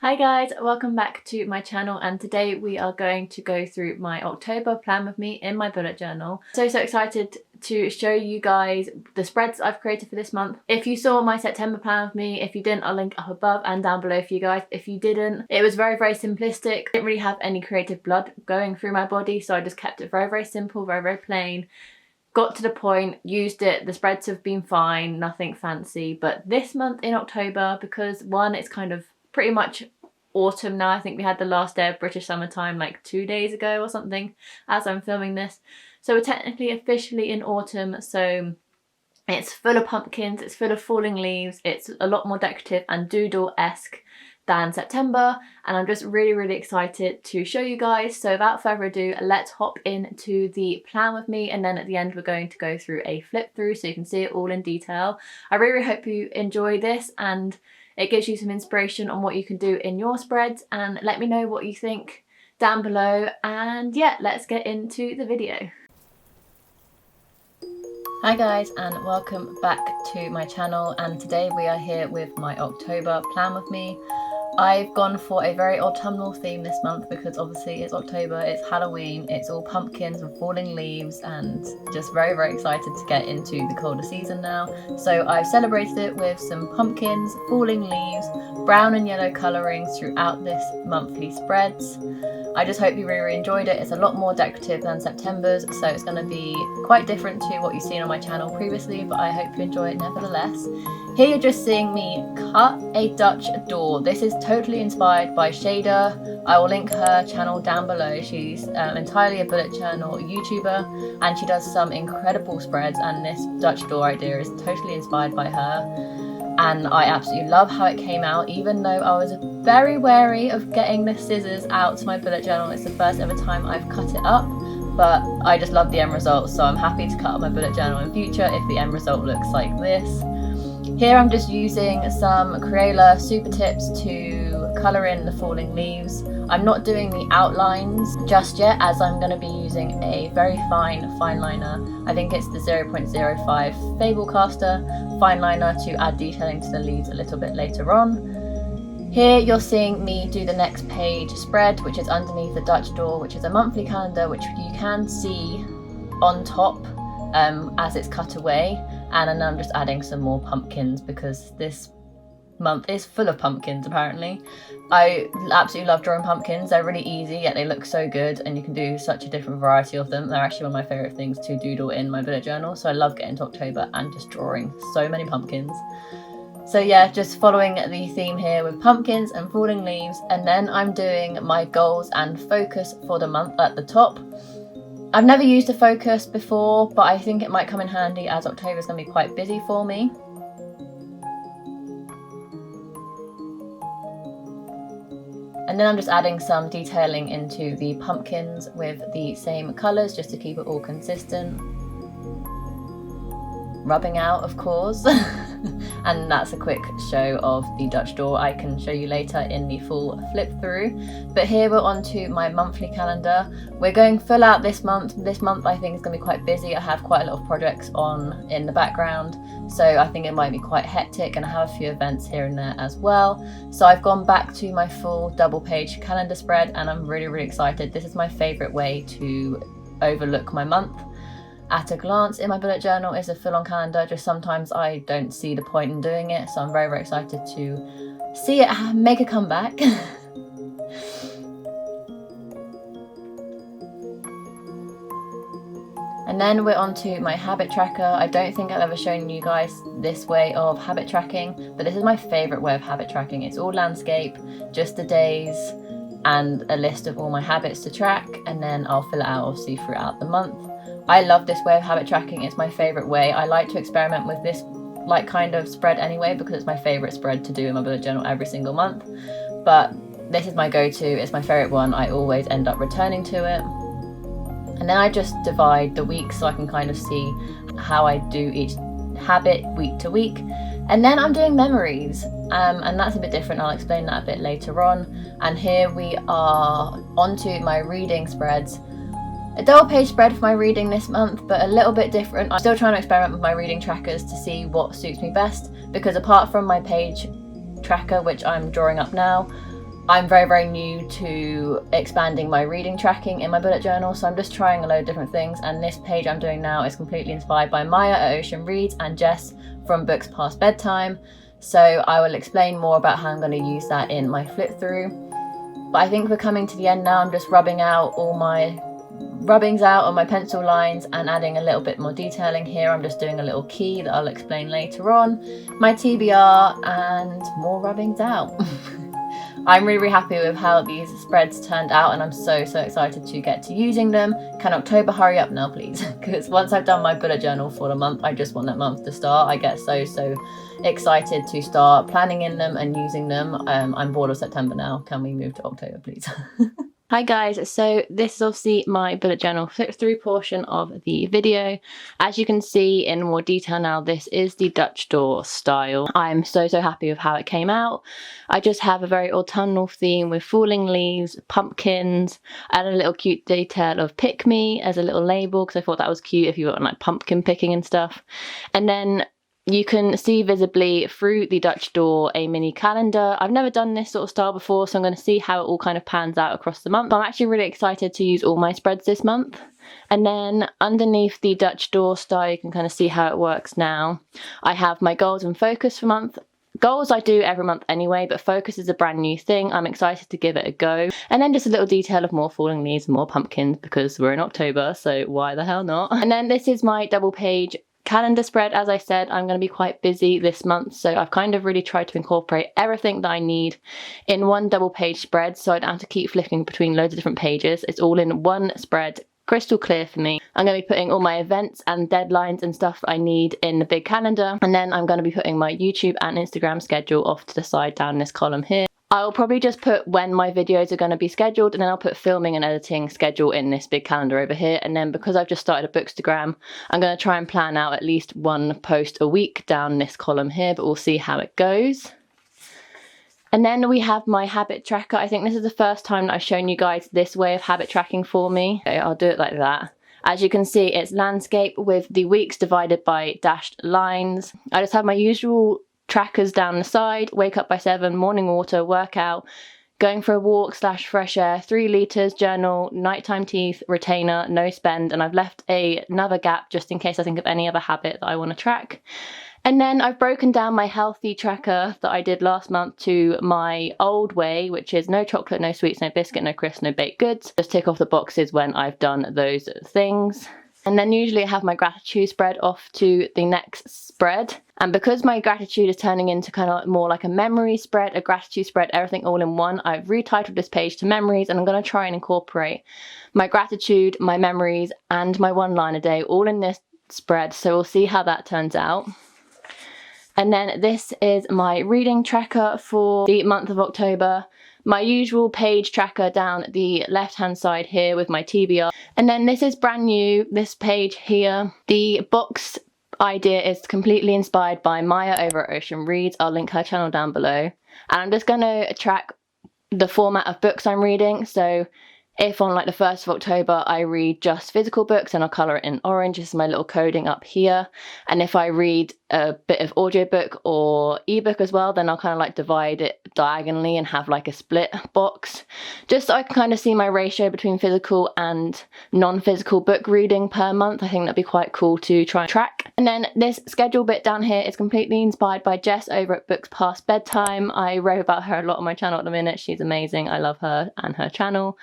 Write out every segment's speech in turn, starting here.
Hi guys, welcome back to my channel, and today we are going to go through my October plan with me in my bullet journal. So excited to show you guys the spreads I've created for this month. If you saw my September plan with me, if you didn't, I'll link up above and down below for you guys. If you didn't, it was very simplistic. I didn't really have any creative blood going through my body, so I just kept it very simple, very plain. Got to the point, used it, the spreads have been fine, nothing fancy. But this month in October, because one, it's kind of pretty much autumn now. I think we had the last day of British summertime like 2 days ago or something as I'm filming this. So we're technically officially in autumn, so it's full of pumpkins, it's full of falling leaves, it's a lot more decorative and doodle-esque than September, and I'm just really excited to show you guys. So without further ado, let's hop into the plan with me, and then at the end we're going to go through a flip through so you can see it all in detail. I really hope you enjoy this and it gives you some inspiration on what you can do in your spreads, and let me know what you think down below. And yeah, let's get into the video. Hi guys, and welcome back to my channel, and today we are here with my October plan with me. I've gone for a very autumnal theme this month because obviously it's October, it's Halloween, it's all pumpkins and falling leaves, and just very excited to get into the colder season now. So I've celebrated it with some pumpkins, falling leaves, brown and yellow colourings throughout this monthly spreads. I just hope you really enjoyed it. It's a lot more decorative than September's, so it's going to be quite different to what you've seen on my channel previously, but I hope you enjoy it nevertheless. Here you're just seeing me cut a Dutch door. This is totally inspired by Shader. I will link her channel down below. She's entirely a bullet journal YouTuber, and she does some incredible spreads, and this Dutch door idea is totally inspired by her. And I absolutely love how it came out, even though I was very wary of getting the scissors out to my bullet journal. It's the first ever time I've cut it up, but I just love the end result, so I'm happy to cut up my bullet journal in future if the end result looks like this. Here I'm just using some Crayola Super Tips to colour in the falling leaves. I'm not doing the outlines just yet, as I'm going to be using a very fine liner. I think it's the 0.05 Fablecaster fine liner to add detailing to the leaves a little bit later on. Here you're seeing me do the next page spread, which is underneath the Dutch door, which is a monthly calendar, which you can see on top as it's cut away. And then I'm just adding some more pumpkins because this month is full of pumpkins apparently. I absolutely love drawing pumpkins. They're really easy, yet they look so good, and you can do such a different variety of them. They're actually one of my favourite things to doodle in my bullet journal, so I love getting to October and just drawing so many pumpkins. So yeah, just following the theme here with pumpkins and falling leaves, and then I'm doing my goals and focus for the month at the top. I've never used a focus before, but I think it might come in handy as October is going to be quite busy for me. And then I'm just adding some detailing into the pumpkins with the same colours just to keep it all consistent. Rubbing out, of course. And that's a quick show of the Dutch door. I can show you later in the full flip through. But here we're on to my monthly calendar. We're going full out this month. This month I think is going to be quite busy. I have quite a lot of projects on in the background, so I think it might be quite hectic, and I have a few events here and there as well. So I've gone back to my full double page calendar spread, and I'm really excited. This is my favourite way to overlook my month at a glance in my bullet journal. Is a full-on calendar. Just sometimes I don't see the point in doing it, so I'm very excited to see it make a comeback. And then we're on to my habit tracker. I don't think I've ever shown you guys this way of habit tracking, but this is my favourite way of habit tracking. It's all landscape, just the days and a list of all my habits to track, and then I'll fill it out obviously throughout the month. I love this way of habit tracking. It's my favourite way. I like to experiment with this like kind of spread anyway because it's my favourite spread to do in my bullet journal every single month. But this is my go-to. It's my favourite one. I always end up returning to it. And then I just divide the weeks so I can kind of see how I do each habit week to week. And then I'm doing memories, and that's a bit different. I'll explain that a bit later on. And here we are onto my reading spreads. A double page spread for my reading this month, but a little bit different. I'm still trying to experiment with my reading trackers to see what suits me best, because apart from my page tracker, which I'm drawing up now, I'm very new to expanding my reading tracking in my bullet journal, so I'm just trying a load of different things, and this page I'm doing now is completely inspired by Maya at OceanReads and Jess from Books Past Bedtime, so I will explain more about how I'm going to use that in my flip through. But I think we're coming to the end now. I'm just rubbing out all my rubbings out on my pencil lines and adding a little bit more detailing here. I'm just doing a little key that I'll explain later on, my TBR, and more rubbings out. I'm really happy with how these spreads turned out, and I'm so excited to get to using them. Can October hurry up now, please? Because once I've done my bullet journal for the month, I just want that month to start. I get so excited to start planning in them and using them. I'm bored of September now. Can we move to October, please? Hi guys, so this is obviously my bullet journal flip through portion of the video. As you can see in more detail now, this is the Dutch door style. I'm so happy with how it came out. I just have a very autumnal theme with falling leaves, pumpkins, and a little cute detail of pick me as a little label, because I thought that was cute if you were like pumpkin picking and stuff. And then you can see visibly through the Dutch door a mini calendar. I've never done this sort of style before, so I'm going to see how it all kind of pans out across the month. But I'm actually really excited to use all my spreads this month. And then underneath the Dutch door style, you can kind of see how it works now. I have my goals and focus for month. Goals I do every month anyway, but focus is a brand new thing. I'm excited to give it a go. And then just a little detail of more falling leaves and more pumpkins, because we're in October, so why the hell not? And then this is my double page calendar spread. As I said, I'm going to be quite busy this month, so I've kind of really tried to incorporate everything that I need in one double page spread, so I don't have to keep flicking between loads of different pages. It's all in one spread, crystal clear for me. I'm going to be putting all my events and deadlines and stuff that I need in the big calendar, and then I'm going to be putting my YouTube and Instagram schedule off to the side down this column here. I'll probably just put when my videos are going to be scheduled, and then I'll put filming and editing schedule in this big calendar over here. And then because I've just started a Bookstagram, I'm going to try and plan out at least one post a week down this column here, but we'll see how it goes. And then we have my habit tracker. I think this is the first time that I've shown you guys this way of habit tracking for me. Okay, I'll do it like that. As you can see, it's landscape with the weeks divided by dashed lines. I just have my usual trackers down the side: wake up by 7, morning water, workout, going for a walk / fresh air, 3 litres, journal, nighttime teeth, retainer, no spend, and I've left another gap just in case I think of any other habit that I want to track. And then I've broken down my healthy tracker that I did last month to my old way, which is no chocolate, no sweets, no biscuit, no crisps, no baked goods. Just tick off the boxes when I've done those things. And then usually I have my gratitude spread off to the next spread. And because my gratitude is turning into kind of more like a memory spread, a gratitude spread, everything all in one, I've retitled this page to memories, and I'm going to try and incorporate my gratitude, my memories, and my one line a day all in this spread. So we'll see how that turns out. And then this is my reading tracker for the month of October. My usual page tracker down the left hand side here with my TBR. And then this is brand new, this page here. The box idea is completely inspired by Maya over at OceanReads. I'll link her channel down below. And I'm just going to track the format of books I'm reading. So if on like the 1st of October I read just physical books, and I'll colour it in orange. This is my little coding up here. And if I read a bit of audiobook or ebook as well, then I'll kind of like divide it diagonally and have like a split box, just so I can kind of see my ratio between physical and non-physical book reading per month. I think that'd be quite cool to try and track. And then this schedule bit down here is completely inspired by Jess over at Books Past Bedtime. I wrote about her a lot on my channel at the minute. She's amazing. I love her and her channel.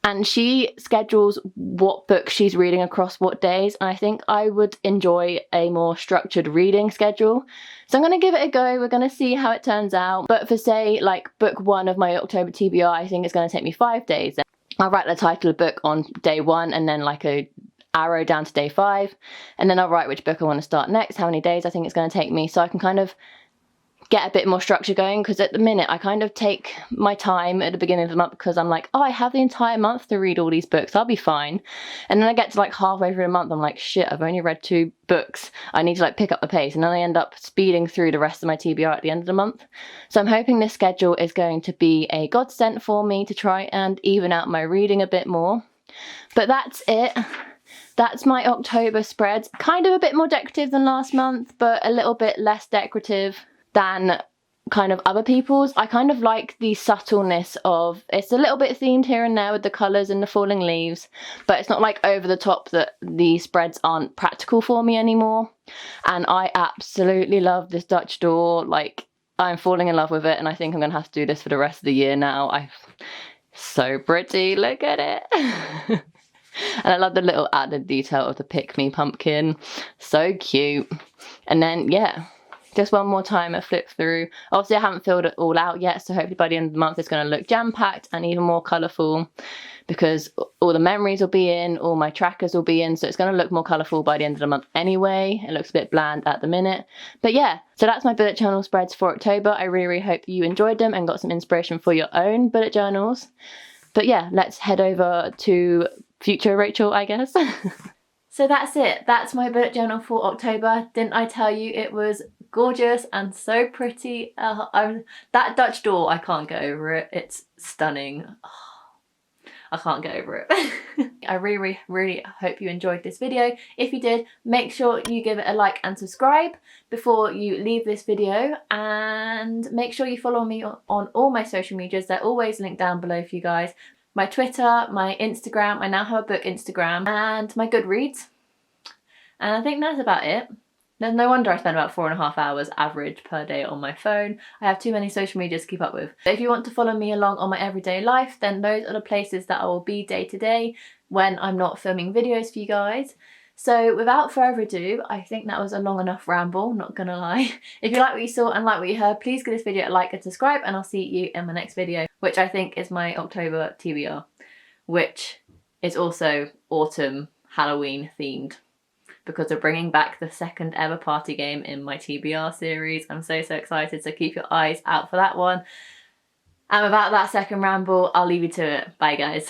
And she schedules what books she's reading across what days. And I think I would enjoy a more structured reading schedule. So I'm going to give it a go. We're going to see how it turns out. But for say like book 1 of my October TBR, I think it's going to take me 5 days. I'll write the title of the book on day 1 and then like a arrow down to day 5. And then I'll write which book I want to start next, how many days I think it's going to take me. So I can kind of get a bit more structure going, because at the minute I kind of take my time at the beginning of the month because I'm like, oh, I have the entire month to read all these books, I'll be fine. And then I get to like halfway through a month, I'm like, shit, I've only read 2 books, I need to like pick up the pace, and then I end up speeding through the rest of my TBR at the end of the month. So I'm hoping this schedule is going to be a godsend for me to try and even out my reading a bit more. But that's it. That's my October spread. Kind of a bit more decorative than last month, but a little bit less decorative than kind of other people's. I kind of like the subtleness of, it's a little bit themed here and there with the colours and the falling leaves, but it's not like over the top that the spreads aren't practical for me anymore. And I absolutely love this Dutch door. Like, I'm falling in love with it, and I think I'm gonna have to do this for the rest of the year now. So pretty, look at it. And I love the little added detail of the Pick Me pumpkin. So cute. And then, yeah, just one more time a flip through. Obviously I haven't filled it all out yet, so hopefully by the end of the month it's going to look jam-packed and even more colourful, because all the memories will be in, all my trackers will be in, so it's going to look more colourful by the end of the month anyway. It looks a bit bland at the minute. But yeah, so that's my bullet journal spreads for October. I really hope you enjoyed them and got some inspiration for your own bullet journals. But yeah, let's head over to future Rachel, I guess. So that's it. That's my bullet journal for October. Didn't I tell you it was gorgeous and so pretty? That Dutch door, I can't get over it. It's stunning. I can't get over it. I really hope you enjoyed this video. If you did, make sure you give it a like and subscribe before you leave this video, and make sure you follow me on all my social medias. They're always linked down below for you guys. My Twitter, my Instagram, I now have a book Instagram, and my Goodreads. And I think that's about it. No wonder I spend about 4.5 hours average per day on my phone. I have too many social medias to keep up with. But if you want to follow me along on my everyday life, then those are the places that I will be day to day when I'm not filming videos for you guys. So without further ado, I think that was a long enough ramble, not gonna lie. If you like what you saw and like what you heard, please give this video a like and subscribe, and I'll see you in my next video, which I think is my October TBR, which is also autumn Halloween themed, because we're bringing back the second ever party game in my TBR series. I'm so excited, so keep your eyes out for that one. And without that second ramble, I'll leave you to it. Bye guys.